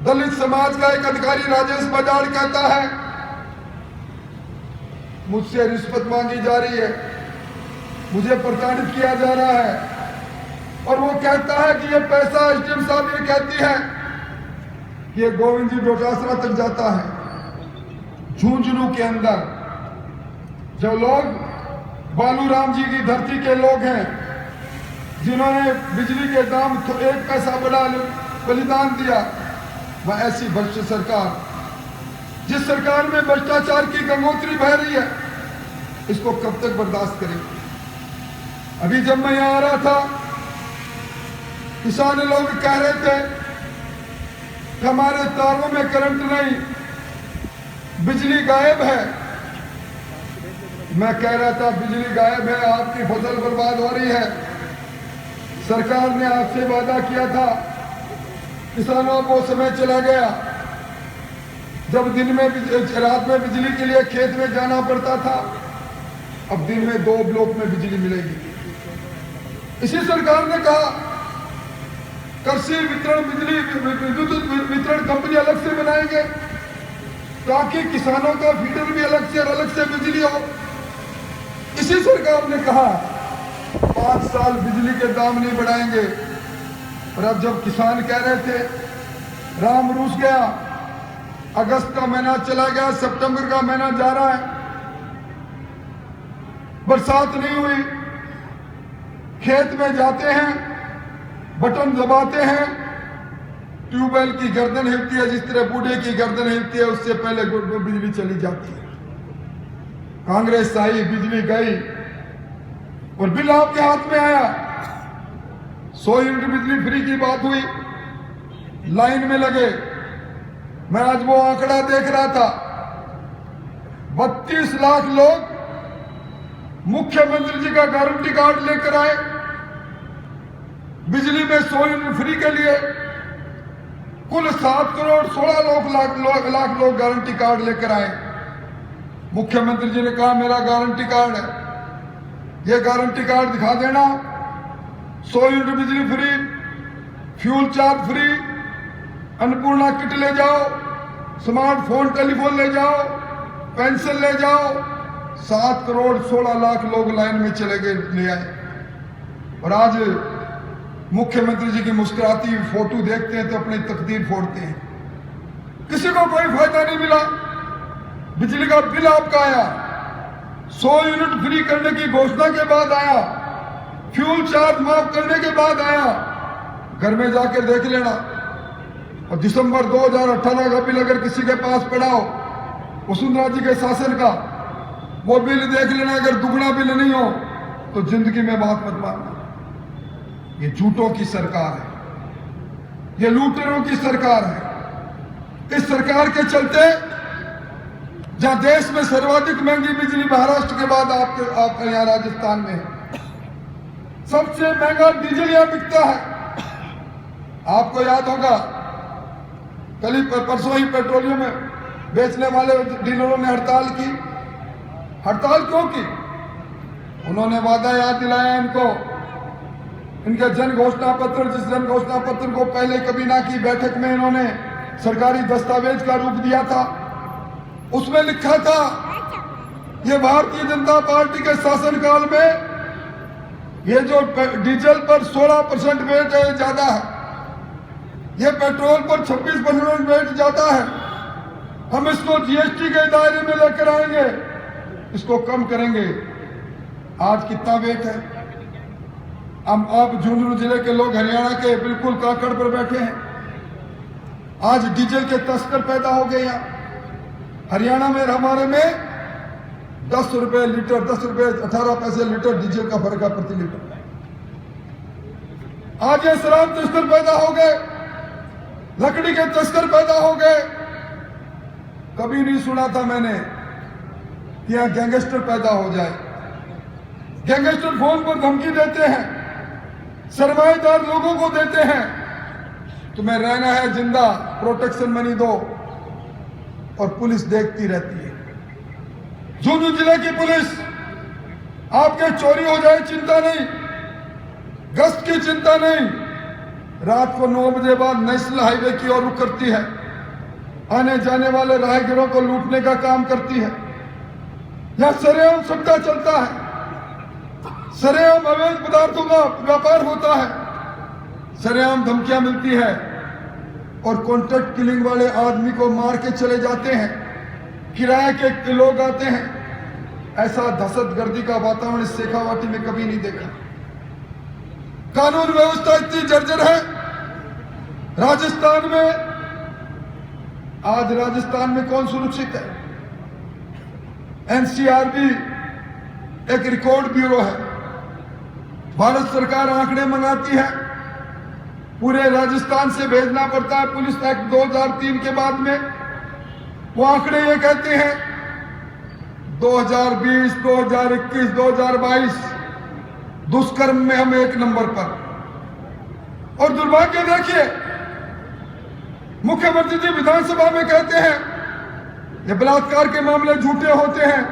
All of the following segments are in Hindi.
दलित समाज का एक अधिकारी राजेश बजाज कहता है मुझसे रिश्वत मांगी जा रही है, मुझे प्रताड़ित किया जा रहा है। और वो कहता है कि ये पैसा, एसडीएम साहब ये कहती है कि ये गोविंद जी डोटासरा तक जाता है। झुंझुनू के अंदर जो लोग बालूराम जी की धरती के लोग हैं, जिन्होंने बिजली के दाम तो 1 पैसा बलिदान दिया, वह ऐसी भ्रष्ट सरकार, जिस सरकार में भ्रष्टाचार की गंगोत्री बह रही है, इसको कब तक बर्दाश्त करेंगे। अभी जब मैं यहां आ रहा था, किसान लोग कह रहे थे कि हमारे तारों में करंट नहीं, बिजली गायब है। मैं कह रहा था बिजली गायब है, आपकी फसल बर्बाद हो रही है। सरकार ने आपसे वादा किया था, किसानों को समय चला गया जब दिन में रात में बिजली के लिए खेत में जाना पड़ता था, अब दिन में 2 ब्लॉक में बिजली मिलेगी। इसी सरकार ने कहा कृषि वितरण बिजली विद्युत वितरण कंपनी अलग से बनाएंगे ताकि किसानों का फीडर भी अलग से बिजली हो। इसी सरकार ने कहा 5 साल बिजली के दाम नहीं बढ़ाएंगे, और अब जब किसान कह रहे थे राम रूस गया, अगस्त का महीना चला गया, सितंबर का महीना जा रहा है, बरसात नहीं हुई, खेत में जाते हैं, बटन दबाते हैं, ट्यूबवेल की गर्दन हिलती है, जिस तरह बूढ़े की गर्दन हिलती है, उससे पहले बिजली चली जाती है। कांग्रेस आई, बिजली गई, और बिल आपके हाथ में आया। 100 यूनिट बिजली फ्री की बात हुई, लाइन में लगे। मैं आज वो आंकड़ा देख रहा था, 32 लाख लोग मुख्यमंत्री जी का गारंटी कार्ड लेकर आए बिजली में 100 यूनिट फ्री के लिए। कुल 7 करोड़ 16 लाख लोग गारंटी कार्ड लेकर आए। मुख्यमंत्री जी ने कहा मेरा गारंटी कार्ड है, ये गारंटी कार्ड दिखा देना, 100 यूनिट बिजली free, fuel charge free, Annapurna kit ले जाओ, स्मार्टफोन टेलीफोन ले जाओ, पेंशन ले जाओ। 7 करोड़ 16 लाख लोग लाइन में चले गए, ले आए। और आज मुख्यमंत्री जी की मुस्कुराती हुई फोटो देखते हैं तो अपनी तकदीर फोड़ते हैं। किसी को कोई फायदा नहीं मिला। बिजली का बिल आपका आया, 100 यूनिट फ्री करने की घोषणा के बाद आया, फ्यूल चार्ज माफ करने के बाद आया। घर में जाकर देख लेना, और दिसंबर 2018 का बिल अगर किसी के पास पड़ा हो, वसुंधरा जी के शासन का, वो बिल देख लेना। अगर दुगना बिल नहीं हो तो जिंदगी में बात मत मारना। ये झूठों की सरकार है, ये लूटेरों की सरकार है। इस सरकार के चलते जहां देश में सर्वाधिक महंगी बिजली महाराष्ट्र के बाद आपके यहां राजस्थान में है, सबसे महंगा डीजल यहां बिकता है। आपको याद होगा कल ही परसों ही पेट्रोलियम में बेचने वाले डीलरों ने हड़ताल की। हड़ताल क्यों की? उन्होंने वादा याद दिलाया इनको, इनके जन घोषणा पत्र, जिस जन घोषणा पत्र को पहले कभी ना की बैठक में इन्होंने सरकारी दस्तावेज का रूप दिया था। उसमें लिखा था ये भारतीय जनता पार्टी के शासनकाल में ये जो डीजल पर 16% वेट है ज्यादा है, ये पेट्रोल पर 26% वेट ज्यादा है, हम इसको जीएसटी के दायरे में लेकर आएंगे, इसको कम करेंगे। आज कितना वेट है? अब झुंझुनू जिले के लोग हरियाणा के बिल्कुल काकड़ पर बैठे हैं। आज डीजल के तस्कर पैदा हो गए यहाँ हरियाणा में। हमारे में 10 रुपए लीटर, 10 रुपए 18 पैसे लीटर डीजल का फर्क है प्रति लीटर। आज ये शराब तस्कर पैदा हो गए, लकड़ी के तस्कर पैदा हो गए। कभी नहीं सुना था मैंने कि यहां गैंगस्टर पैदा हो जाए। गैंगस्टर फोन पर धमकी देते हैं, सरमाएदार लोगों को देते हैं, तुम्हें रहना है जिंदा, प्रोटेक्शन मनी दो, और पुलिस देखती रहती है। झुंझुनू जिले की पुलिस आपके चोरी हो जाए चिंता नहीं, गश्त की चिंता नहीं, रात को 9 बजे बाद नेशनल हाईवे की ओर रुख करती है, आने जाने वाले राहगीरों को लूटने का काम करती है। यहां सरेआम सट्टा चलता है, सरेआम अवैध पदार्थों का व्यापार होता है, सरेआम धमकियां मिलती है और कॉन्ट्रैक्ट किलिंग वाले आदमी को मार के चले जाते हैं, किराए के लोग आते हैं। ऐसा दहशतगर्दी का वातावरण इस शेखावाटी में कभी नहीं देखा। कानून व्यवस्था इतनी जर्जर है। राजस्थान में, आज राजस्थान में कौन सुरक्षित है? एनसीआरबी एक रिकॉर्ड ब्यूरो है, भारत सरकार आंकड़े मंगाती है, पूरे राजस्थान से भेजना पड़ता है। पुलिस एक्ट 2003 के बाद में वो आंकड़े ये कहते हैं 2020, 2021, 2022 दुष्कर्म में हम 1 नंबर पर। और दुर्भाग्य देखिए, मुख्यमंत्री जी विधानसभा में कहते हैं ये बलात्कार के मामले झूठे होते हैं,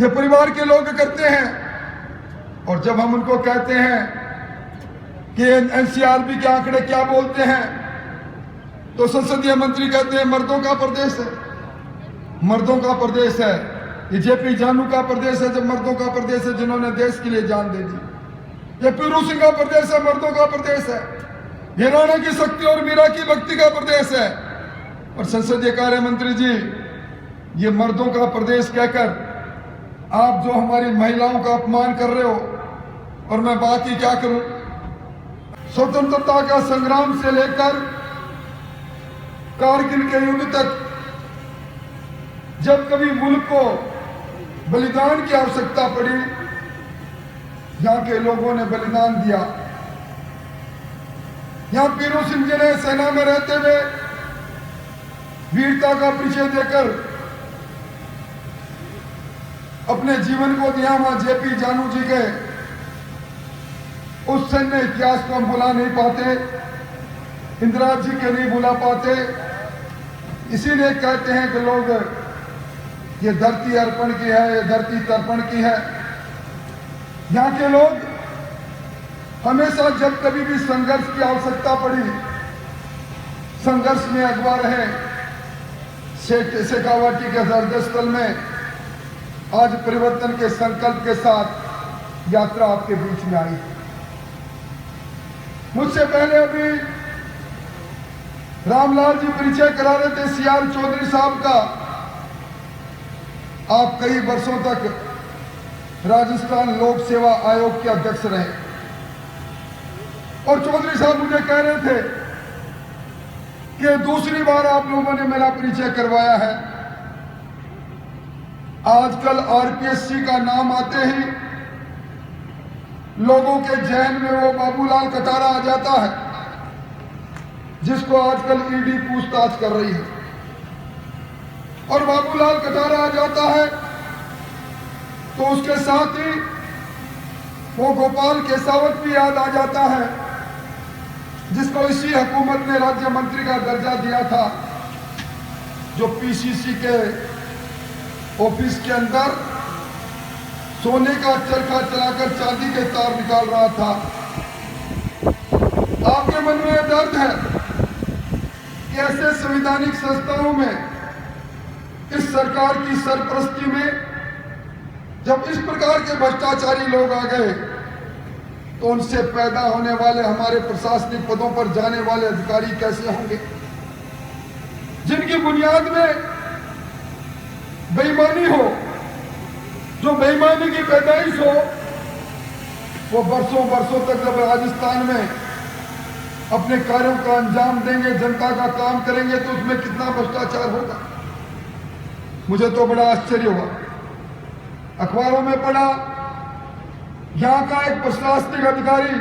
ये परिवार के लोग करते हैं। और जब हम उनको कहते हैं कि एनसीआरबी के आंकड़े क्या बोलते हैं, तो संसदीय मंत्री कहते हैं मर्दों का प्रदेश है, मर्दों का प्रदेश है। ये जेपी जानू का प्रदेश है, जब मर्दों का प्रदेश है जिन्होंने देश के लिए जान दे दी। ये पीरू सिंह का प्रदेश है, मर्दों का प्रदेश है। ये राणा की शक्ति और मीरा की भक्ति का प्रदेश है। और संसदीय कार्य मंत्री जी, ये मर्दों का प्रदेश कहकर आप जो हमारी महिलाओं का अपमान कर रहे हो, और मैं बात ही क्या करूं, स्वतंत्रता का संग्राम से लेकर कारगिल के युद्ध तक जब कभी मुल्क को बलिदान की आवश्यकता पड़ी, यहां के लोगों ने बलिदान दिया। यहां पीरू सिंह जी ने सेना में रहते हुए वीरता का परिचय देकर अपने जीवन को दिया। वहां जेपी जानू जी के उस सैन्य इतिहास को हम भुला नहीं पाते, इंदिरा जी के नहीं भुला पाते। इसीलिए कहते हैं कि लोग ये धरती अर्पण की है, ये धरती तर्पण की है। यहाँ के लोग हमेशा जब कभी भी संघर्ष की आवश्यकता पड़ी, संघर्ष में अगवा रहे। शेखावाटी के हृदय स्थल में आज परिवर्तन के संकल्प के साथ यात्रा आपके बीच में आई। मुझसे पहले अभी रामलाल जी परिचय करा रहे थे सीआर चौधरी साहब का। आप कई वर्षों तक राजस्थान लोक सेवा आयोग के अध्यक्ष रहे, और चौधरी साहब मुझे कह रहे थे कि दूसरी बार आप लोगों ने मेरा परिचय करवाया है। आजकल आरपीएससी का नाम आते ही लोगों के जहन में वो बाबूलाल कटारा आ जाता है, जिसको आजकल ईडी पूछताछ कर रही है। और बाबूलाल कटारा आ जाता है तो उसके साथ ही वो गोपाल केसावत भी याद आ जाता है, जिसको इसी हुकूमत ने राज्य मंत्री का दर्जा दिया था, जो पीसीसी के ऑफिस के अंदर सोने का चरखा चलाकर चांदी के तार निकाल रहा था। आपके मन में यह दर्द है कि ऐसे संवैधानिक संस्थाओं में, इस सरकार की सरपरस्ती में जब इस प्रकार के भ्रष्टाचारी लोग आ गए, तो उनसे पैदा होने वाले हमारे प्रशासनिक पदों पर जाने वाले अधिकारी कैसे होंगे, जिनकी बुनियाद में बेईमानी हो, जो बेईमानी की पैदाइश हो, वो वर्षों वर्षों तक जब राजस्थान में अपने कार्यों का अंजाम देंगे, जनता का काम करेंगे, तो उसमें कितना भ्रष्टाचार होगा। मुझे तो बड़ा आश्चर्य हुआ, अखबारों में पढ़ा, यहां का एक प्रशासनिक अधिकारी